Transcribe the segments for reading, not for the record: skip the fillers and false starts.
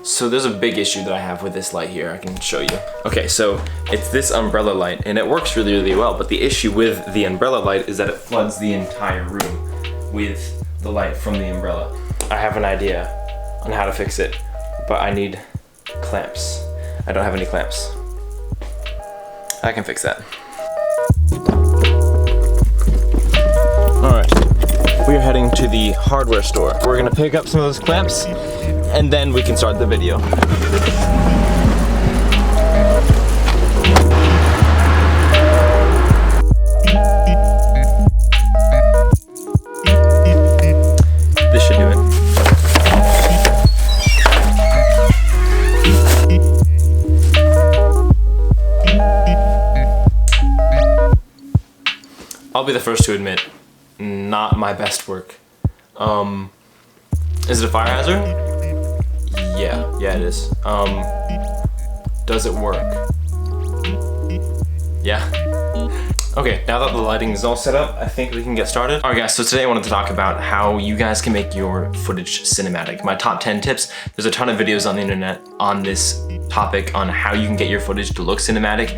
So there's a big issue that I have with this light here. I can show you. Okay, so it's this umbrella light and it works really, really well. But the issue with the umbrella light is that it floods the entire room with the light from the umbrella. I have an idea on how to fix it, but I need clamps. I don't have any clamps. I can fix that. All right, we are heading to the hardware store. We're gonna pick up some of those clamps and then we can start the video. This should do it. I'll be the first to admit, not my best work. Is it a fire hazard? Yeah, it is. Does it work? Yeah. Okay, now that the lighting is all set up, I think we can get started. All right guys, so today I wanted to talk about how you guys can make your footage cinematic. My top 10 tips. There's a ton of videos on the internet on this topic on how you can get your footage to look cinematic,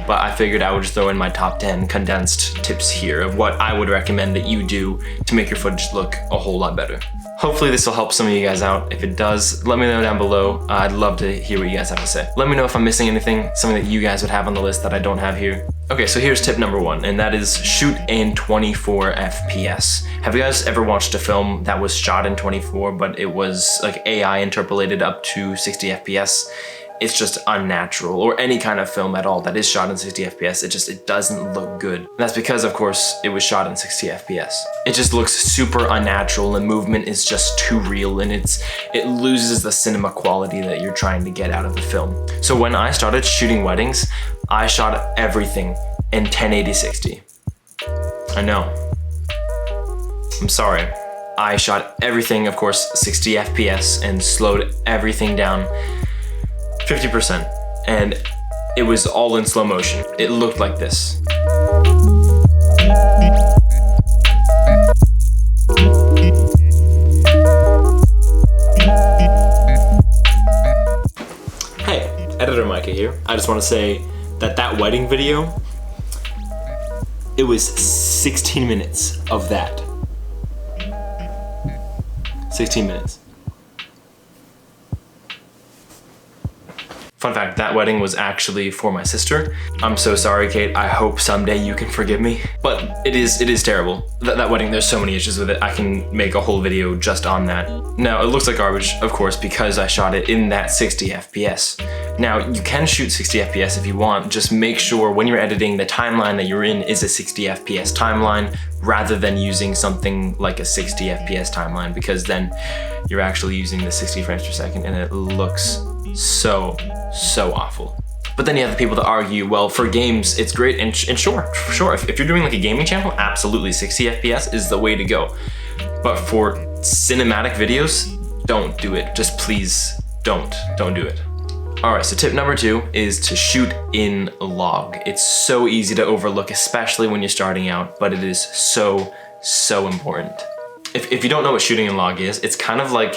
but I figured I would just throw in my top 10 condensed tips here of what I would recommend that you do to make your footage look a whole lot better. Hopefully this will help some of you guys out. If it does, let me know down below. I'd love to hear what you guys have to say. Let me know if I'm missing anything, something that you guys would have on the list that I don't have here. Okay, so here's tip number 1, and that is shoot in 24 FPS. Have you guys ever watched a film that was shot in 24, but it was like AI interpolated up to 60 FPS? It's just unnatural, or any kind of film at all that is shot in 60 FPS, it doesn't look good. And that's because, of course, it was shot in 60 FPS. It just looks super unnatural, and movement is just too real, and it loses the cinema quality that you're trying to get out of the film. So when I started shooting weddings, I shot everything in 1080-60. I know. I'm sorry. I shot everything, of course, 60 FPS and slowed everything down 50%, and it was all in slow motion. It looked like this. Hey, editor Micah here. I just want to say that wedding video, it was 16 minutes of that. 16 minutes. Fun fact, that wedding was actually for my sister. I'm so sorry, Kate. I hope someday you can forgive me. But it is terrible. That wedding, there's so many issues with it. I can make a whole video just on that. Now, it looks like garbage, of course, because I shot it in that 60 FPS. Now, you can shoot 60 FPS if you want. Just make sure when you're editing, the timeline that you're in is a 60 FPS timeline rather than using something like a 60 FPS timeline, because then you're actually using the 60 frames per second and it looks so awful. But then you have the people that argue, well, for games, it's great, and sure, if you're doing like a gaming channel, absolutely 60 FPS is the way to go. But for cinematic videos, don't do it. Just please don't do it. All right, so tip number 2 is to shoot in log. It's so easy to overlook, especially when you're starting out, but it is so important. If you don't know what shooting in log is, it's kind of like,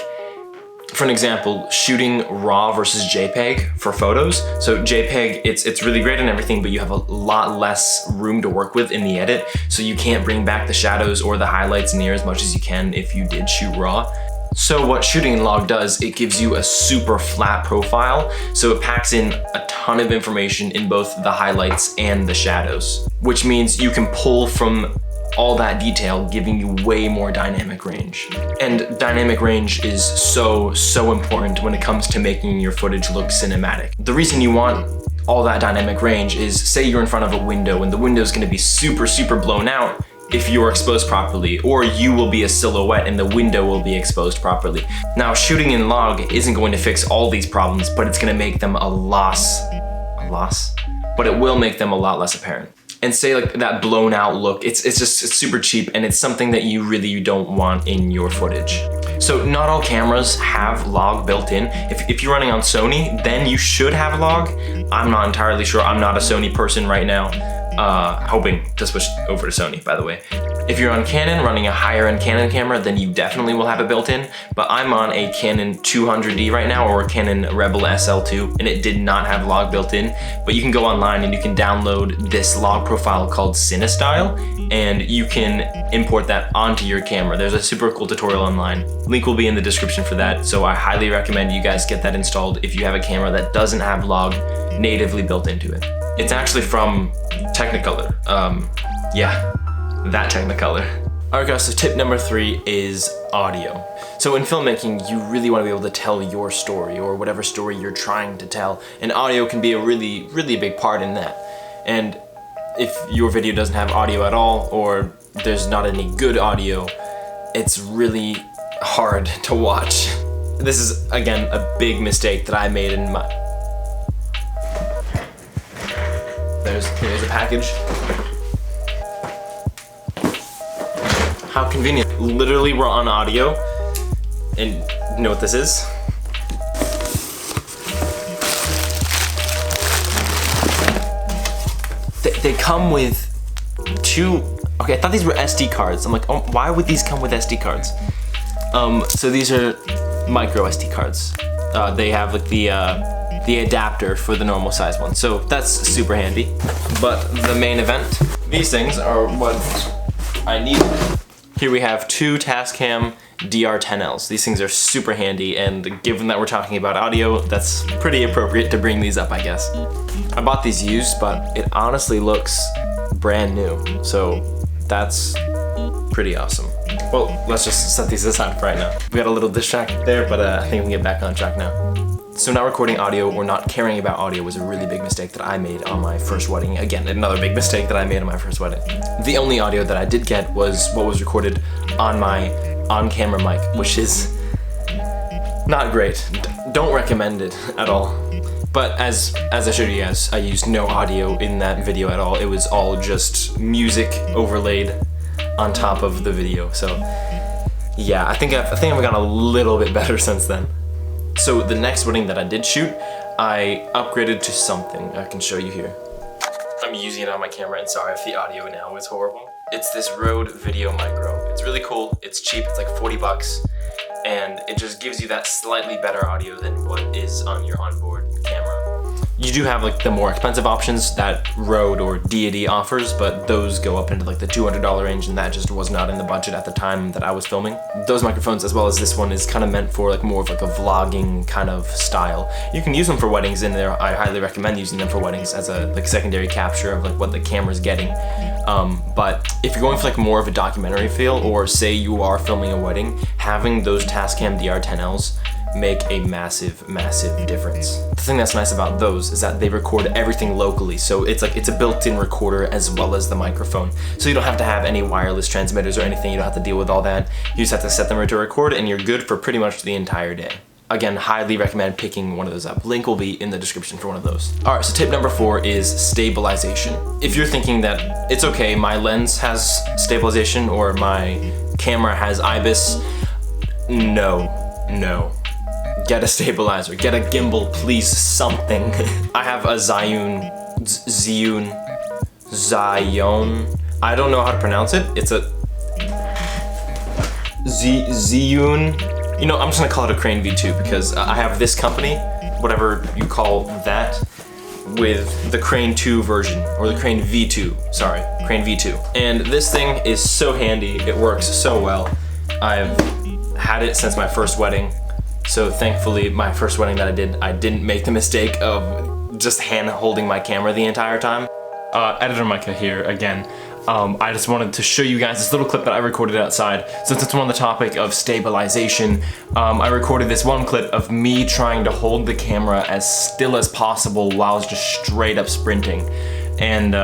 for an example, shooting RAW versus JPEG for photos. So JPEG, it's really great and everything, but you have a lot less room to work with in the edit, so you can't bring back the shadows or the highlights near as much as you can if you did shoot RAW. So what shooting in log does, it gives you a super flat profile, so it packs in a ton of information in both the highlights and the shadows, which means you can pull from all that detail, giving you way more dynamic range. And dynamic range is so important when it comes to making your footage look cinematic. The reason you want all that dynamic range is, say you're in front of a window and the window is gonna be super blown out if you're exposed properly, or you will be a silhouette and the window will be exposed properly. Now, shooting in log isn't going to fix all these problems, but it's gonna make them a loss? But it will make them a lot less apparent. And say like that blown out look, it's super cheap, and it's something that you really don't want in your footage. So not all cameras have log built in. If you're running on Sony, then you should have log. I'm not entirely sure, I'm not a Sony person right now. hoping to switch over to Sony, by the way. If you're on Canon, running a higher end Canon camera, then you definitely will have it built in, but I'm on a Canon 200D right now, or a Canon Rebel SL2, and it did not have log built in, but you can go online and you can download this log profile called CineStyle, and you can import that onto your camera. There's a super cool tutorial online. Link will be in the description for that, so I highly recommend you guys get that installed if you have a camera that doesn't have log natively built into it. It's actually from Technicolor. Yeah, that Technicolor. Alright guys, so tip number 3 is audio. So in filmmaking, you really want to be able to tell your story, or whatever story you're trying to tell, and audio can be a really big part in that. And if your video doesn't have audio at all, or there's not any good audio, it's really hard to watch. This is, again, a big mistake that I made in my... Here's a package. How convenient. Literally, we're on audio, and you know what this is? They come with 2, okay, I thought these were SD cards. I'm like, oh, why would these come with SD cards? So these are micro SD cards. They have like the adapter for the normal size one, so that's super handy. But the main event, these things are what I needed. Here we have 2 Tascam DR10Ls. These things are super handy, and given that we're talking about audio, that's pretty appropriate to bring these up, I guess. I bought these used, but it honestly looks brand new, so that's pretty awesome. Well, let's just set these aside for right now. We got a little distracted there, but I think we can get back on track now. So not recording audio or not caring about audio was a really big mistake that I made on my first wedding. Again, another big mistake that I made on my first wedding. The only audio that I did get was what was recorded on my on-camera mic, which is not great. Don't recommend it at all. But as I showed you guys, I used no audio in that video at all. It was all just music overlaid on top of the video. So yeah, I think I've gotten a little bit better since then. So the next wedding that I did shoot, I upgraded to something I can show you here. I'm using it on my camera, and sorry if the audio now is horrible. It's this Rode Video Micro. It's really cool, it's cheap, it's like 40 bucks, and it just gives you that slightly better audio than what is on your onboard camera. You do have like the more expensive options that Rode or Deity offers, but those go up into like the $200 range, and that just was not in the budget at the time that I was filming. Those microphones, as well as this one, is kind of meant for like more of like a vlogging kind of style. You can use them for weddings in there. I highly recommend using them for weddings as a like secondary capture of like what the camera's getting. But if you're going for like more of a documentary feel, or say you are filming a wedding, having those Tascam DR10Ls make a massive difference. The thing that's nice about those is that they record everything locally, so it's a built-in recorder as well as the microphone. So you don't have to have any wireless transmitters or anything, you don't have to deal with all that. You just have to set them to record, and you're good for pretty much the entire day. Again, highly recommend picking one of those up. Link will be in the description for one of those. Alright, so tip number 4 is stabilization. If you're thinking that it's okay, my lens has stabilization or my camera has IBIS, no. Get a stabilizer, get a gimbal, please, something. I have a Zhiyun, I don't know how to pronounce it. It's a Zhiyun. You know, I'm just gonna call it a Crane V2 because I have this company, whatever you call that, with the Crane 2 version, or the Crane V2, sorry, Crane V2. And this thing is so handy, it works so well. I've had it since my first wedding. So thankfully, my first wedding that I didn't make the mistake of just hand holding my camera the entire time. Editor Micah here again. I just wanted to show you guys this little clip that I recorded outside. Since it's on the topic of stabilization, I recorded this one clip of me trying to hold the camera as still as possible while I was just straight up sprinting. And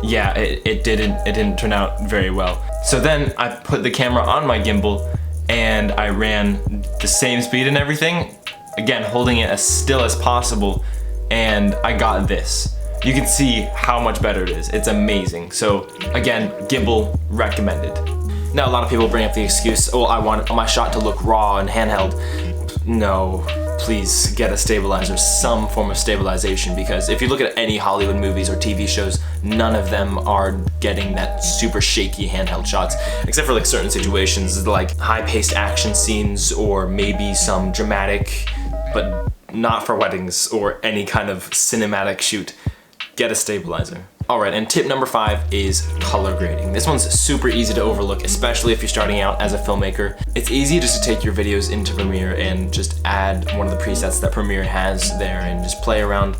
yeah, it didn't turn out very well. So then I put the camera on my gimbal, and I ran the same speed and everything, again holding it as still as possible, and I got this. You can see how much better it is. It's amazing. So again, gimbal recommended. Now a lot of people bring up the excuse, oh, I want my shot to look raw and handheld. No, please get a stabilizer, some form of stabilization, because if you look at any Hollywood movies or TV shows, none of them are getting that super shaky handheld shots, except for like certain situations like high-paced action scenes or maybe some dramatic, but not for weddings or any kind of cinematic shoot. Get a stabilizer. Alright, and tip number 5 is color grading. This one's super easy to overlook, especially if you're starting out as a filmmaker. It's easy just to take your videos into Premiere and just add one of the presets that Premiere has there and just play around.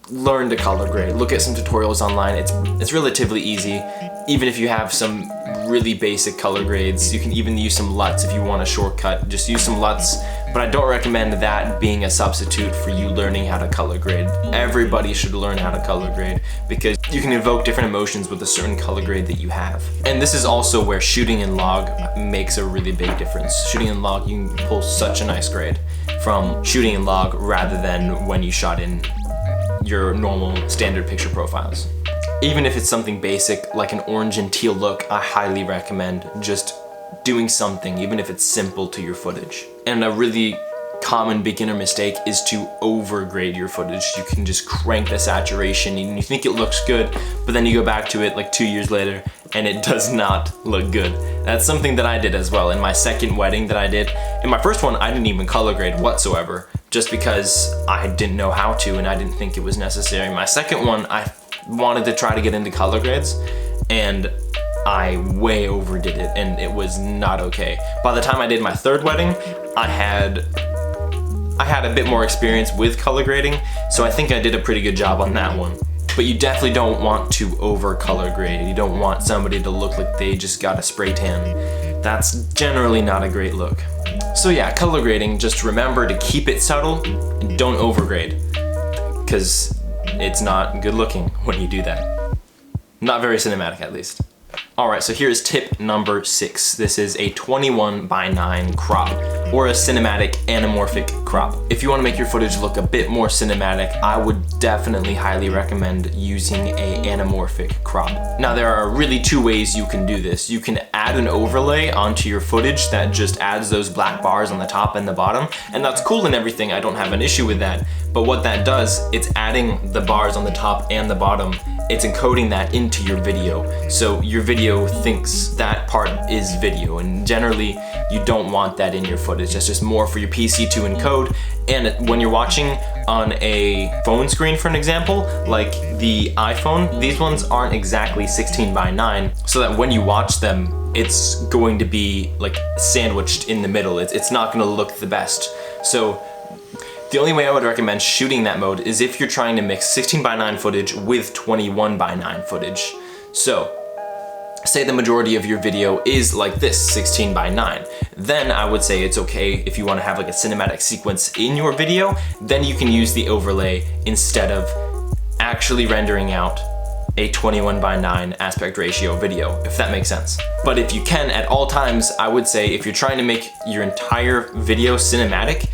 Learn to color grade. Look at some tutorials online. It's relatively easy. Even if you have some really basic color grades, you can even use some LUTs if you want a shortcut. Just use some LUTs, but I don't recommend that being a substitute for you learning how to color grade. Everybody should learn how to color grade because you can evoke different emotions with a certain color grade that you have. And this is also where shooting in log makes a really big difference. Shooting in log, you can pull such a nice grade from shooting in log rather than when you shot in your normal standard picture profiles. Even if it's something basic like an orange and teal look, I highly recommend just doing something, even if it's simple, to your footage. And a really common beginner mistake is to overgrade your footage. You can just crank the saturation and you think it looks good, but then you go back to it like 2 years later and it does not look good. That's something that I did as well. In my second wedding that I did, in my first one I didn't even color grade whatsoever, just because I didn't know how to and I didn't think it was necessary. My second one, I wanted to try to get into color grades and I way overdid it and it was not okay. By the time I did my third wedding, I had a bit more experience with color grading, so I think I did a pretty good job on that one. But you definitely don't want to over color grade. You don't want somebody to look like they just got a spray tan. That's generally not a great look. So yeah, color grading, just remember to keep it subtle and don't overgrade, because it's not good looking when you do that. Not very cinematic, at least. Alright, so here's tip number 6. This is a 21:9 crop, or a cinematic anamorphic crop. If you want to make your footage look a bit more cinematic, I would definitely highly recommend using a anamorphic crop. Now there are really 2 ways you can do this. You can add an overlay onto your footage that just adds those black bars on the top and the bottom, and that's cool and everything, I don't have an issue with that. But what that does, it's adding the bars on the top and the bottom. It's encoding that into your video. So your video thinks that part is video, and generally you don't want that in your footage. That's just more for your PC to encode. And when you're watching on a phone screen, for an example, like the iPhone, these ones aren't exactly 16:9, so that when you watch them, it's going to be like sandwiched in the middle. It's not gonna look the best. So the only way I would recommend shooting that mode is if you're trying to mix 16:9 footage with 21:9 footage. So, say the majority of your video is like this, 16:9. Then I would say it's okay if you want to have like a cinematic sequence in your video, then you can use the overlay instead of actually rendering out a 21:9 aspect ratio video, if that makes sense. But if you can, at all times, I would say if you're trying to make your entire video cinematic,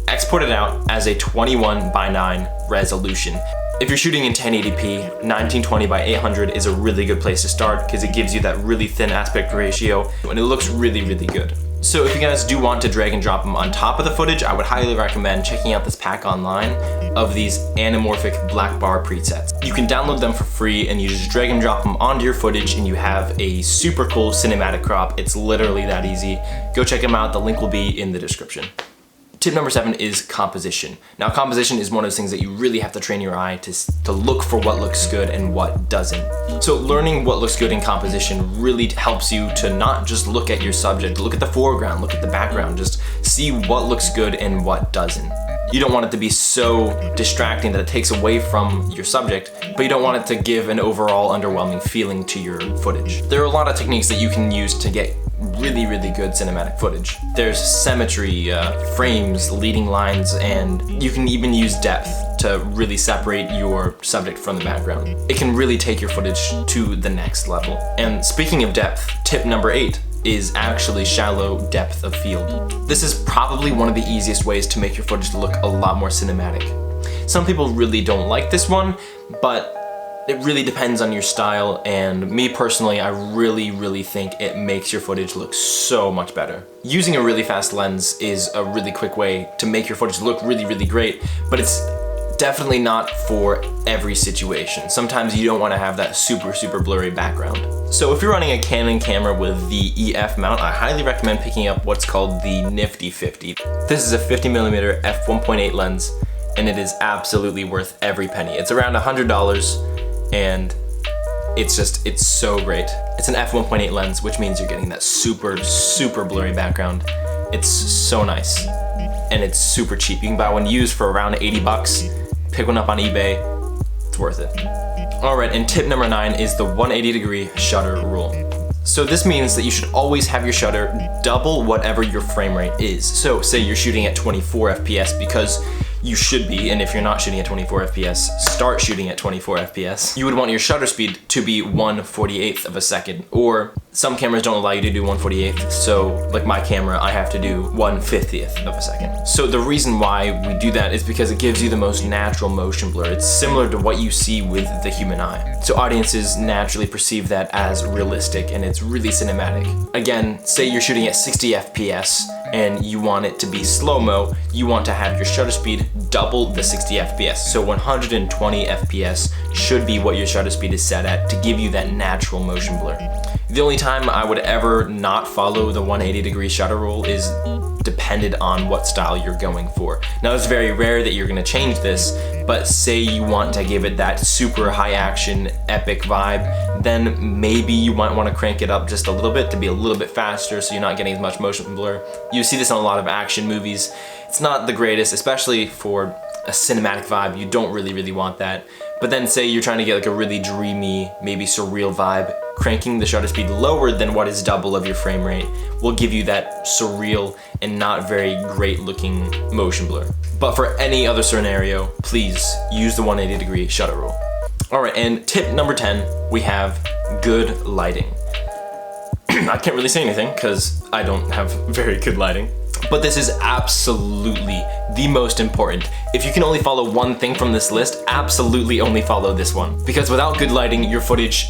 export it out as a 21:9 resolution. If you're shooting in 1080p, 1920x800 is a really good place to start because it gives you that really thin aspect ratio and it looks really, really good. So if you guys do want to drag and drop them on top of the footage, I would highly recommend checking out this pack online of these anamorphic black bar presets. You can download them for free and you just drag and drop them onto your footage and you have a super cool cinematic crop. It's literally that easy. Go check them out, the link will be in the description. Tip number 7 is composition. Now composition is one of those things that you really have to train your eye to look for what looks good and what doesn't. So learning what looks good in composition really helps you to not just look at your subject, look at the foreground, look at the background, just see what looks good and what doesn't. You don't want it to be so distracting that it takes away from your subject, but you don't want it to give an overall underwhelming feeling to your footage. There are a lot of techniques that you can use to get really, really good cinematic footage. There's symmetry, frames, leading lines, and you can even use depth to really separate your subject from the background. It can really take your footage to the next level. And speaking of depth, tip number 8 is actually shallow depth of field. This is probably one of the easiest ways to make your footage look a lot more cinematic. Some people really don't like this one, but It really depends on your style, and me personally, I really think it makes your footage look so much better. Using a really fast lens is a really quick way to make your footage look really great, but it's definitely not for every situation. Sometimes you don't want to have that super blurry background. So if you're running a Canon camera with the EF mount, I highly recommend picking up what's called the Nifty 50. This is a 50mm f1.8 lens, and it is absolutely worth every penny. It's around $100, and it's so great. It's an f1.8 lens, which means you're getting that super blurry background. It's so nice, and it's super cheap. You can buy one used for around 80 bucks. Pick one up on eBay, it's worth it. All right, and tip number 9 is the 180-degree shutter rule. So this means that you should always have your shutter double whatever your frame rate is. So say you're shooting at 24 FPS because you should be, and if you're not shooting at 24 FPS, start shooting at 24 FPS. You would want your shutter speed to be 1/48th of a second, or some cameras don't allow you to do 1/48th, so like my camera, I have to do 1/50th of a second. So the reason why we do that is because it gives you the most natural motion blur. It's similar to what you see with the human eye. So audiences naturally perceive that as realistic, and it's really cinematic. Again, say you're shooting at 60 FPS, and you want it to be slow-mo, you want to have your shutter speed double the 60 FPS. So 120 FPS should be what your shutter speed is set at to give you that natural motion blur. The only time I would ever not follow the 180-degree shutter rule is dependent on what style you're going for. Now, it's very rare that you're gonna change this, but say you want to give it that super high action, epic vibe, then maybe you might wanna crank it up just a little bit to be a little bit faster so you're not getting as much motion blur. You see this in a lot of action movies. It's not the greatest, especially for a cinematic vibe. You don't really want that. But then say you're trying to get like a really dreamy, maybe surreal vibe, cranking the shutter speed lower than what is double of your frame rate will give you that surreal and not very great looking motion blur. But for any other scenario, please use the 180-degree shutter rule. All right, and tip number 10, we have good lighting. I can't really say anything because I don't have very good lighting. But this is absolutely the most important. If you can only follow one thing from this list, absolutely only follow this one. Because without good lighting, your footage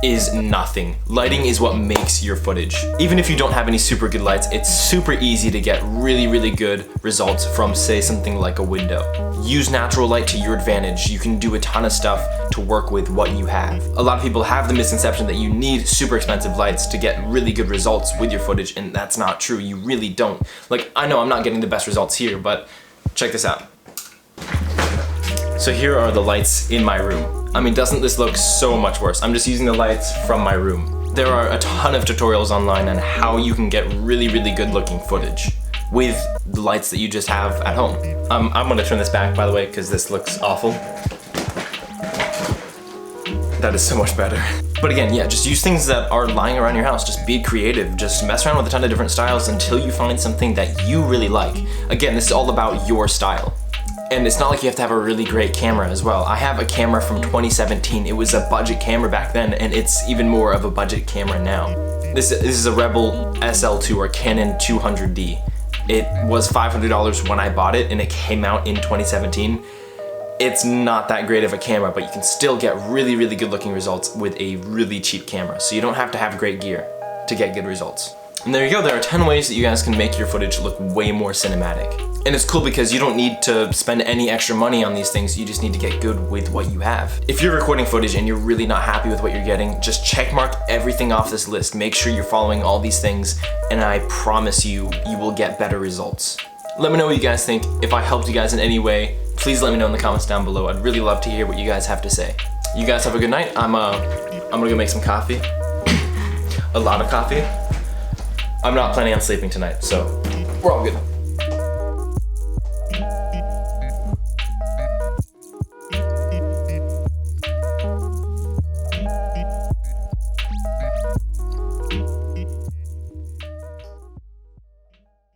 is nothing. Lighting is what makes your footage. Even if you don't have any super good lights, it's super easy to get really good results from, say, something like a window. Use natural light to your advantage. You can do a ton of stuff to work with what you have. A lot of people have the misconception that you need super expensive lights to get really good results with your footage, and that's not true. You really don't. Like, I know I'm not getting the best results here, but check this out. So here are the lights in my room. I mean, doesn't this look so much worse? I'm just using the lights from my room. There are a ton of tutorials online on how you can get really good looking footage with the lights that you just have at home. I'm gonna turn this back, by the way, because this looks awful. That is so much better. But again, yeah, just use things that are lying around your house. Just be creative. Just mess around with a ton of different styles until you find something that you really like. Again, this is all about your style. And it's not like you have to have a really great camera as well. I have a camera from 2017. It was a budget camera back then, and it's even more of a budget camera now. This is a Rebel SL2 or Canon 200D. It was $500 when I bought it, and it came out in 2017. It's not that great of a camera, but you can still get really good looking results with a really cheap camera. So you don't have to have great gear to get good results. And there you go, there are 10 ways that you guys can make your footage look way more cinematic. And it's cool because you don't need to spend any extra money on these things, you just need to get good with what you have. If you're recording footage and you're really not happy with what you're getting, just check mark everything off this list. Make sure you're following all these things, and I promise you, you will get better results. Let me know what you guys think. If I helped you guys in any way, please let me know in the comments down below. I'd really love to hear what you guys have to say. You guys have a good night. I'm gonna go make some coffee. A lot of coffee. I'm not planning on sleeping tonight, so we're all good.